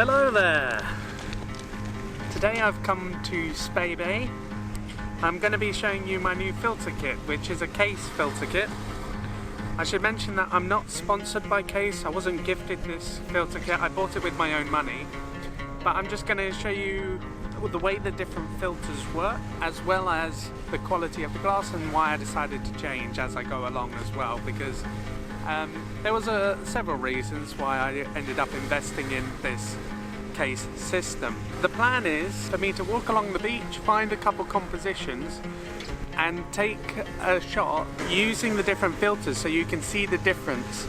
Hello there! Today I've come to Spey Bay. I'm going to be showing you my new filter kit, which is a Kase filter kit. I should mention that I'm not sponsored by Kase. I wasn't gifted this filter kit, I bought it with my own money. But I'm just going to show you the way the different filters work, as well as the quality of the glass and why I decided to change as I go along as well, because there was several reasons why I ended up investing in this Kase system. The plan is for me to walk along the beach, find a couple compositions and take a shot using the different filters so you can see the difference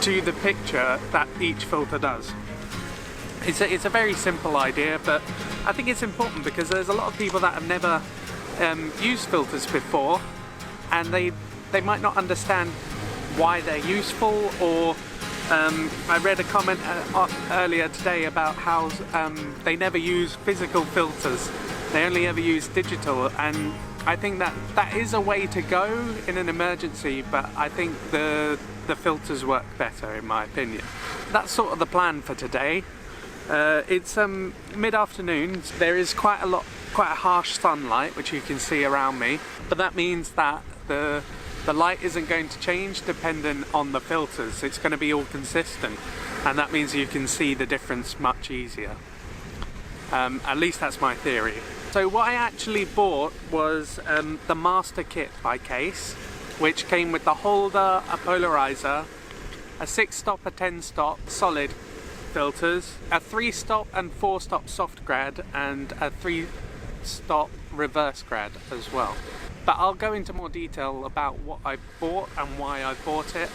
to the picture that each filter does. It's a very simple idea, but I think it's important because there's a lot of people that have never used filters before, and they might not understand why they're useful, or I read a comment earlier today about how they never use physical filters, they only ever use digital, and I think that is a way to go in an emergency, but I think the filters work better in my opinion. That's sort of the plan for today. It's mid-afternoon. There is quite a harsh sunlight which you can see around me, but that means that the light isn't going to change dependent on the filters. It's going to be all consistent, and that means you can see the difference much easier. At least that's my theory. So what I actually bought was the Master Kit by Kase, which came with the holder, a polarizer, a 6-stop, a 10-stop solid filters, a 3-stop and 4-stop soft grad, and a 3-stop reverse grad as well. But I'll go into more detail about what I bought and why I bought it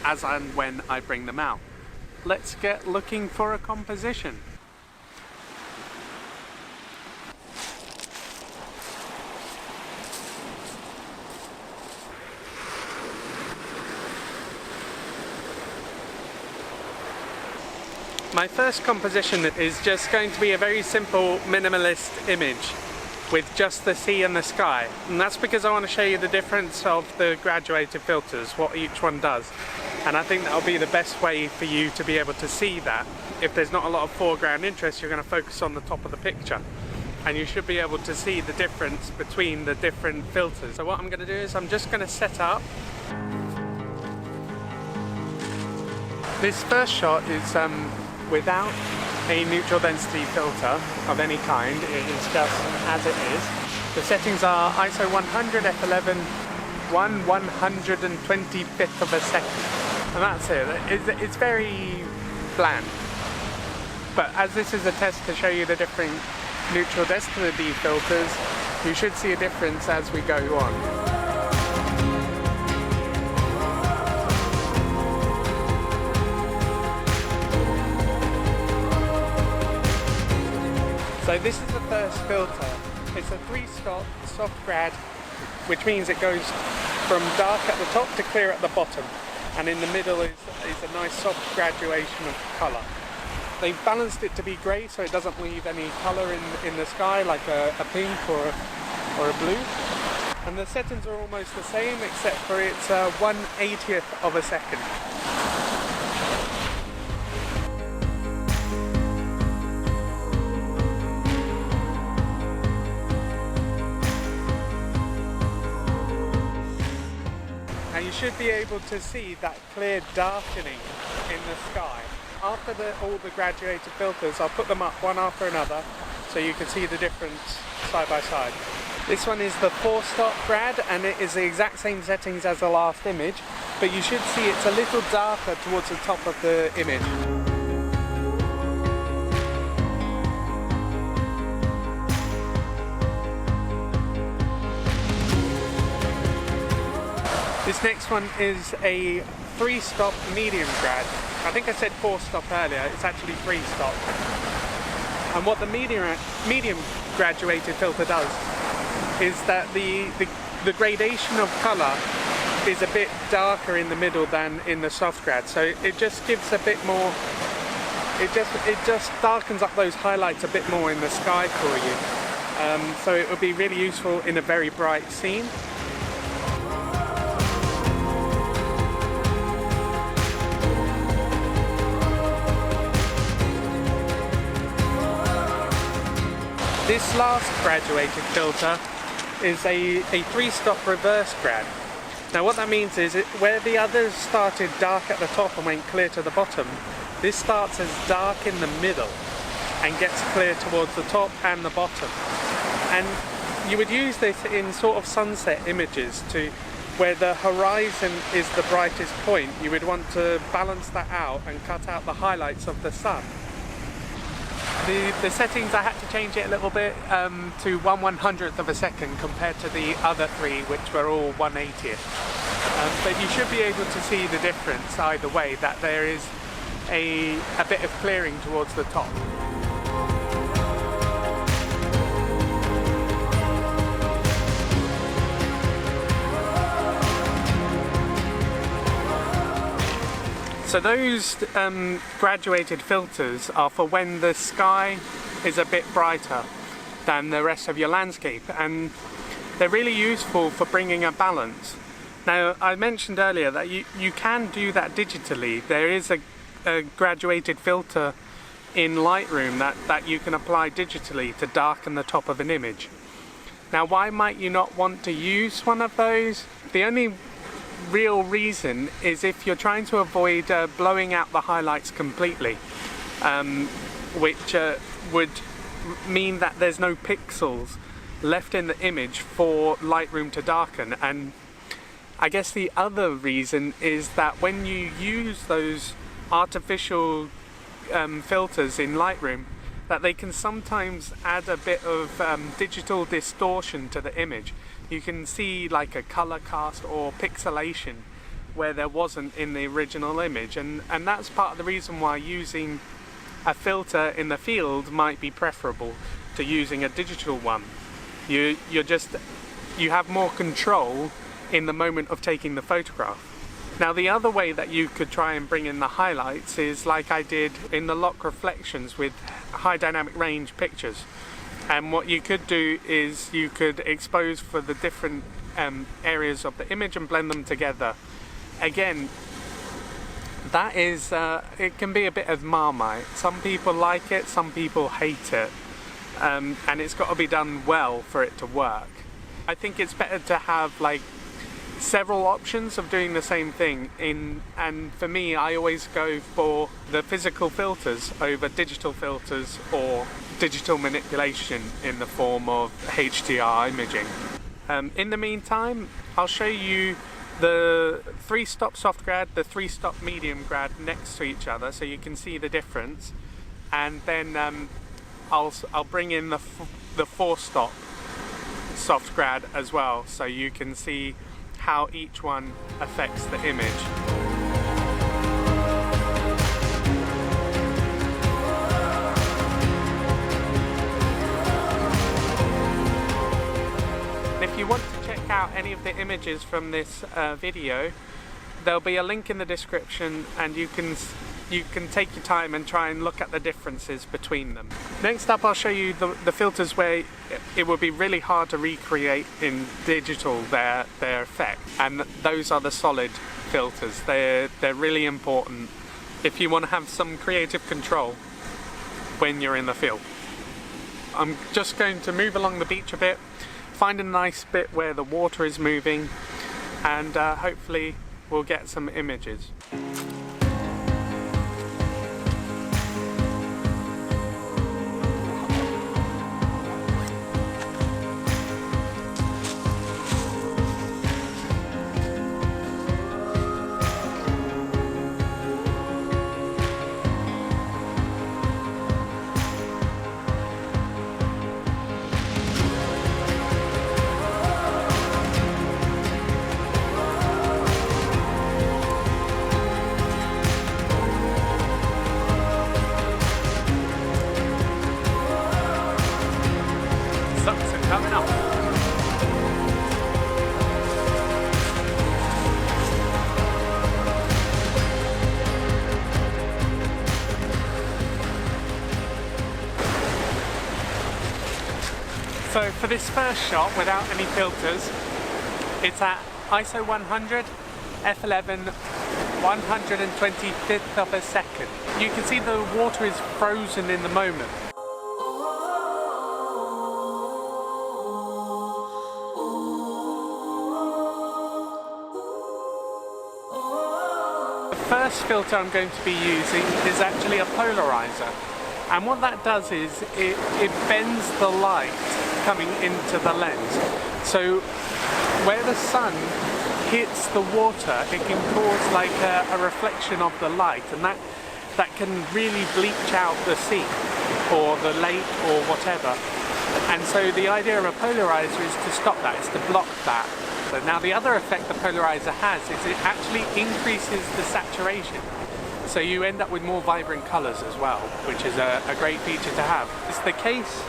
as and when I bring them out. Let's get looking for a composition. My first composition is just going to be a very simple minimalist image with just the sea and the sky, and that's because I want to show you the difference of the graduated filters, what each one does, and I think that'll be the best way for you to be able to see that. If there's not a lot of foreground interest, you're going to focus on the top of the picture, and you should be able to see the difference between the different filters. So what I'm going to do is I'm just going to set up. This first shot is without a neutral density filter of any kind. It is just as it is. The settings are ISO 100, f11, 1/125th of a second, and that's it. It's very bland. But as this is a test to show you the different neutral density filters, you should see a difference as we go on. So this is the first filter. It's a 3-stop soft grad, which means it goes from dark at the top to clear at the bottom, and in the middle is a nice soft graduation of colour. They've balanced it to be grey so it doesn't leave any colour in the sky like a pink or a blue. And the settings are almost the same, except for it's 1/80th of a second. You should be able to see that clear darkening in the sky. After all the graduated filters, I'll put them up one after another so you can see the difference side by side. This one is the 4-stop grad, and it is the exact same settings as the last image, but you should see it's a little darker towards the top of the image. This next one is a 3-stop medium grad. I think I said 4-stop earlier, it's actually 3-stop. And what the medium graduated filter does is that the gradation of colour is a bit darker in the middle than in the soft grad. So it just gives a bit more, it just darkens up those highlights a bit more in the sky for you. So it will be really useful in a very bright scene. This last graduated filter is a 3-stop reverse grad. Now what that means is where the others started dark at the top and went clear to the bottom, this starts as dark in the middle and gets clear towards the top and the bottom. And you would use this in sort of sunset images to where the horizon is the brightest point. You would want to balance that out and cut out the highlights of the sun. The settings, I had to change it a little bit to 1/100th of a second compared to the other 3, which were all 1/80th. But you should be able to see the difference either way, that there is a bit of clearing towards the top. So those graduated filters are for when the sky is a bit brighter than the rest of your landscape, and they're really useful for bringing a balance. Now, I mentioned earlier that you can do that digitally. There is a graduated filter in Lightroom that you can apply digitally to darken the top of an image. Now, why might you not want to use one of those? The only real reason is if you're trying to avoid blowing out the highlights completely, which would mean that there's no pixels left in the image for Lightroom to darken. And I guess the other reason is that when you use those artificial filters in Lightroom, that they can sometimes add a bit of digital distortion to the image. You can see like a color cast or pixelation where there wasn't in the original image, and that's part of the reason why using a filter in the field might be preferable to using a digital one. You have more control in the moment of taking the photograph. Now, the other way that you could try and bring in the highlights is like I did in the lock reflections with high dynamic range pictures. And what you could do is you could expose for the different areas of the image and blend them together. Again, that is, it can be a bit of Marmite. Some people like it, some people hate it. And it's got to be done well for it to work. I think it's better to have like several options of doing the same thing and for me, I always go for the physical filters over digital filters or digital manipulation in the form of HDR imaging. In the meantime, I'll show you the 3-stop soft grad, the 3-stop medium grad next to each other so you can see the difference, and then I'll bring in the 4-stop soft grad as well so you can see how each one affects the image. If you want to check out any of the images from this video, there'll be a link in the description and you can take your time and try and look at the differences between them. Next up, I'll show you the filters where it would be really hard to recreate in digital their effect, and those are the solid filters. They're really important if you want to have some creative control when you're in the field. I'm just going to move along the beach a bit, find a nice bit where the water is moving, and hopefully we'll get some images. Coming up. So for this first shot without any filters, it's at ISO 100, f11, 125th of a second. You can see the water is frozen in the moment. first filter I'm going to be using is actually a polarizer, and what that does is it bends the light coming into the lens. So where the sun hits the water, it can cause like a reflection of the light, and that can really bleach out the sea or the lake or whatever. And so the idea of a polarizer is to stop that, is to block that. So now the other effect the polarizer has is it actually increases the saturation. So you end up with more vibrant colours as well, which is a great feature to have. It's the Kase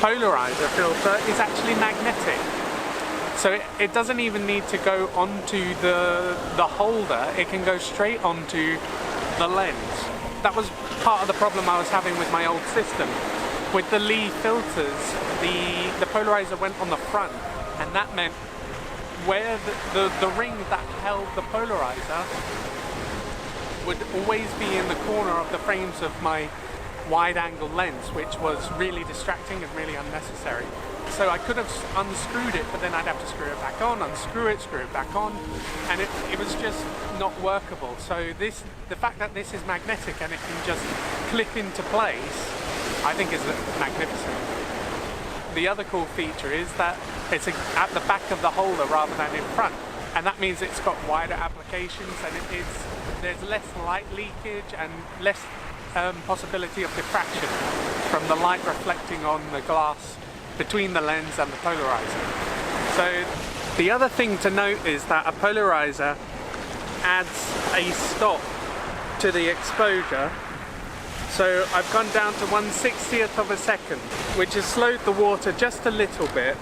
Polarizer filter is actually magnetic. So it doesn't even need to go onto the holder, it can go straight onto the lens. That was part of the problem I was having with my old system. With the Lee filters, the polarizer went on the front, and that meant where the ring that held the polarizer would always be in the corner of the frames of my wide-angle lens, which was really distracting and really unnecessary. So I could have unscrewed it, but then I'd have to screw it back on, unscrew it, screw it back on, and it was just not workable. So the fact that this is magnetic and it can just clip into place, I think is magnificent. The other cool feature is that it's at the back of the holder rather than in front, and that means it's got wider applications, and there's less light leakage and less possibility of diffraction from the light reflecting on the glass between the lens and the polarizer. So the other thing to note is that a polarizer adds a stop to the exposure. So I've gone down to 1/60th of a second, which has slowed the water just a little bit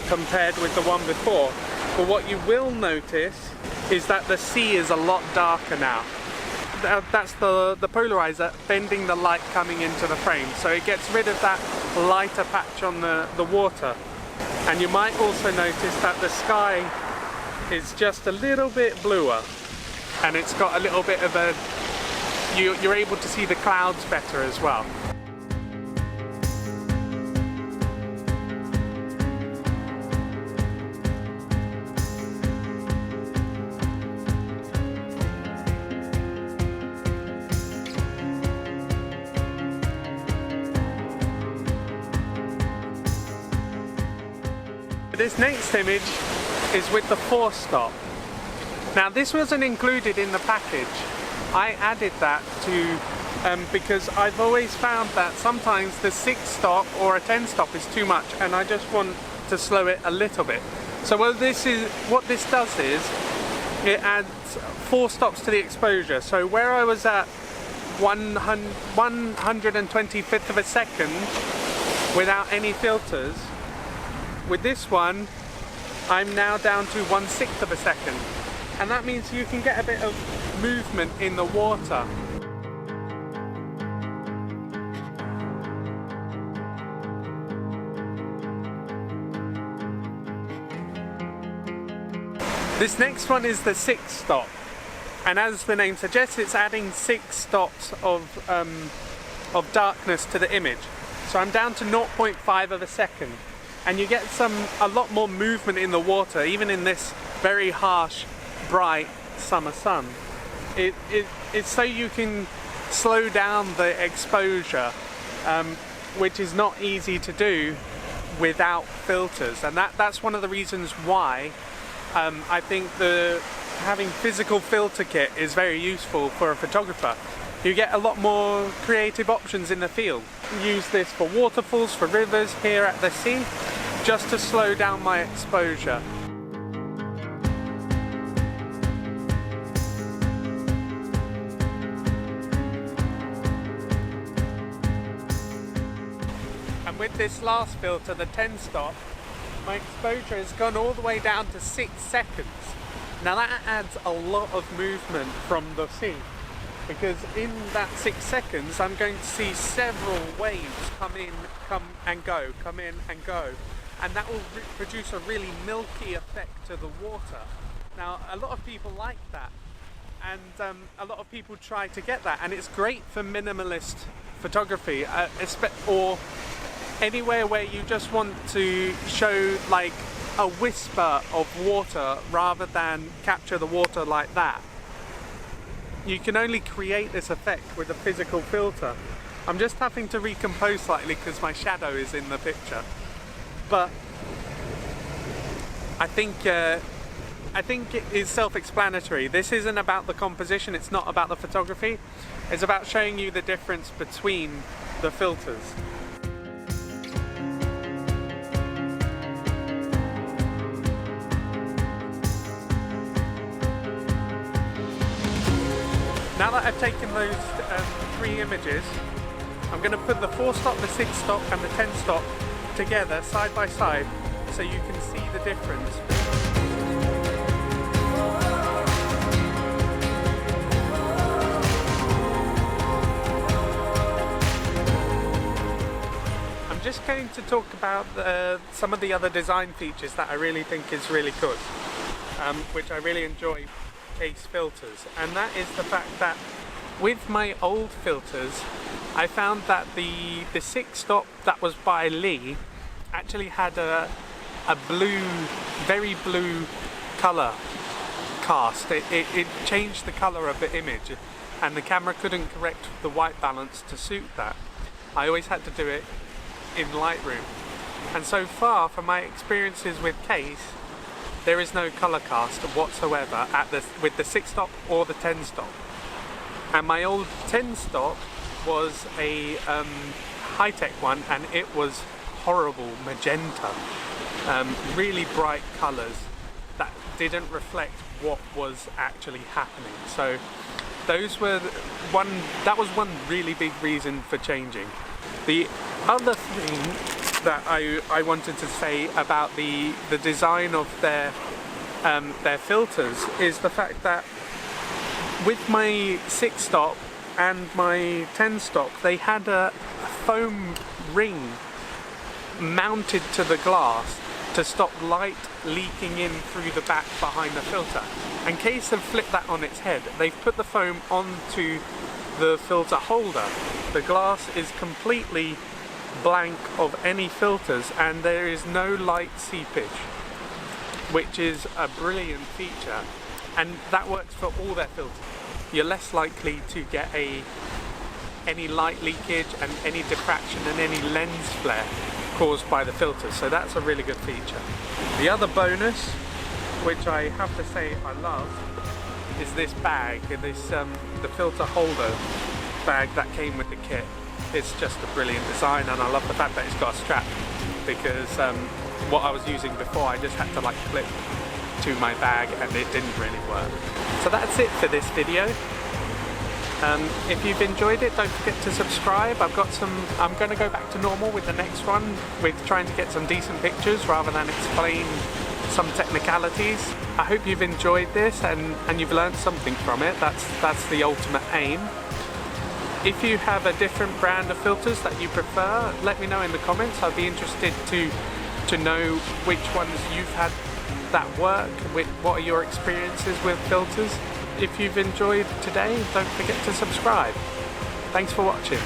compared with the one before. But what you will notice is that the sea is a lot darker now. That's the polarizer bending the light coming into the frame, so it gets rid of that lighter patch on the water. And you might also notice that the sky is just a little bit bluer, and it's got a little bit of a you're able to see the clouds better as well. This next image is with the 4-stop. Now this wasn't included in the package. I added that to because I've always found that sometimes the 6-stop or a 10-stop is too much, and I just want to slow it a little bit. So what this does is it adds 4 stops to the exposure. So where I was at 125th of a second without any filters, with this one I'm now down to 1/6 of a second, and that means you can get a bit of movement in the water. This next one is the 6-stop, and as the name suggests, it's adding 6 stops of darkness to the image. So I'm down to 0.5 of a second, and you get a lot more movement in the water, even in this very harsh, bright summer sun. It's so you can slow down the exposure, which is not easy to do without filters, and that's one of the reasons why I think having physical filter kit is very useful for a photographer. You get a lot more creative options in the field. Use this for waterfalls, for rivers, here at the sea, just to slow down my exposure. And with this last filter, the 10-stop, my exposure has gone all the way down to 6 seconds. Now that adds a lot of movement from the sea, because in that 6 seconds I'm going to see several waves come in, come and go, come in and go, and that will produce a really milky effect to the water. Now a lot of people like that, and a lot of people try to get that, and it's great for minimalist photography, or anywhere where you just want to show like a whisper of water rather than capture the water like that. you can only create this effect with a physical filter. I'm just having to recompose slightly because my shadow is in the picture. But I think it is self-explanatory. This isn't about the composition, it's not about the photography. It's about showing you the difference between the filters. Now that I've taken those 3 images, I'm going to put the 4-stop, the 6-stop and the 10-stop together side by side so you can see the difference. I'm just going to talk about some of the other design features that I really think is really good, which I really enjoy Kase filters, and that is the fact that with my old filters I found that the 6-stop that was by Lee actually had a blue, very blue colour cast. It changed the colour of the image and the camera couldn't correct the white balance to suit that. I always had to do it in Lightroom, and so far from my experiences with Kase, there is no colour cast whatsoever with the 6-stop or the 10-stop. And my old 10-stop was a high-tech one, and it was horrible magenta, really bright colours that didn't reflect what was actually happening. So that was one really big reason for changing. The other thing that I wanted to say about the design of their filters is the fact that with my 6-stop and my 10-stop, they had a foam ring mounted to the glass to stop light leaking in through the back behind the filter. And Kase have flipped that on its head. They've put the foam onto the filter holder. The glass is completely blank of any filters and there is no light seepage, which is a brilliant feature, and that works for all their filters. You're less likely to get any light leakage and any diffraction and any lens flare caused by the filters, so that's a really good feature. The other bonus, which I have to say I love, is this bag, the filter holder bag that came with the kit. It's just a brilliant design, and I love the fact that it's got a strap, because what I was using before I just had to like clip to my bag and it didn't really work. So that's it for this video. If you've enjoyed it, don't forget to subscribe. I'm going to go back to normal with the next one, with trying to get some decent pictures rather than explain some technicalities. I hope you've enjoyed this and you've learned something from it. That's the ultimate aim. If you have a different brand of filters that you prefer, let me know in the comments. I'd be interested to know which ones you've had that work, what are your experiences with filters. If you've enjoyed today, don't forget to subscribe. Thanks for watching.